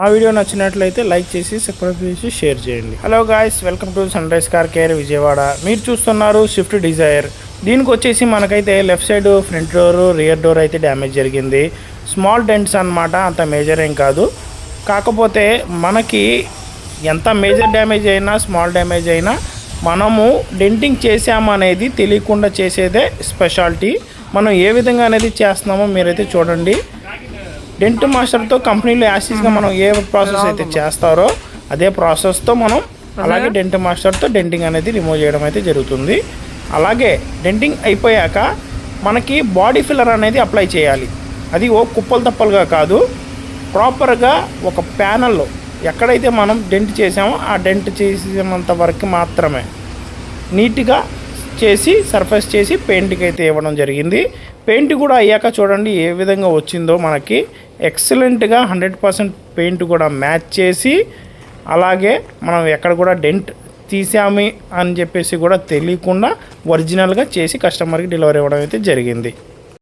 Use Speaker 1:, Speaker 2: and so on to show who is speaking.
Speaker 1: ఆ వీడియో నచ్చినట్లయితే లైక్ చేసి సబ్స్క్రైబ్ చేసి షేర్ చేయండి. Hello guys, welcome to sunrise car care Vijayawada. మీరు చూస్తున్నారు స్విఫ్ట్ డిజైర్. దీనికి వచ్చేసి మనకైతే left side front door rear door అయితే డ్యామేజ్ జరిగింది. స్మాల్ డెంట్స్ అన్నమాట, అంత మేజర్ ఏం కాదు. కాకపోతే మనకి ఎంత మేజర్ డ్యామేజ్ అయినా స్మాల్ డ్యామేజ్ అయినా మనము డెంటింగ్ చేసామనేది తెలియకుండా చేసేదే స్పెషాలిటీ. మనం ఏ విధంగా అనేది చేస్తున్నామో మీరైతే చూడండి. డెంట్ మాస్టర్తో కంపెనీలో యాసిస్గా మనం ఏ ప్రాసెస్ అయితే చేస్తారో అదే ప్రాసెస్తో మనం అలాగే డెంట్ మాస్టర్తో డెంటింగ్ అనేది రిమూవ్ చేయడం అయితే జరుగుతుంది. అలాగే డెంటింగ్ అయిపోయాక మనకి బాడీ ఫిల్లర్ అనేది అప్లై చేయాలి. అది కుప్పలు తప్పలుగా కాదు, ప్రాపర్గా ఒక ప్యానల్లో ఎక్కడైతే మనం డెంట్ చేసామో ఆ డెంట్ చేసినంత వరకు మాత్రమే నీట్గా చేసి సర్ఫేస్ చేసి పెయింట్కి అయితే ఇవ్వడం జరిగింది. పెయింట్ కూడా అయ్యాక చూడండి ఏ విధంగా వచ్చిందో. మనకి ఎక్సలెంట్గా 100% పెయింట్ కూడా మ్యాచ్ చేసి, అలాగే మనం ఎక్కడ కూడా డెంట్ తీసామి అని చెప్పేసి కూడా తెలియకుండా ఒరిజినల్గా చేసి కస్టమర్కి డెలివరీ ఇవ్వడం అయితే జరిగింది.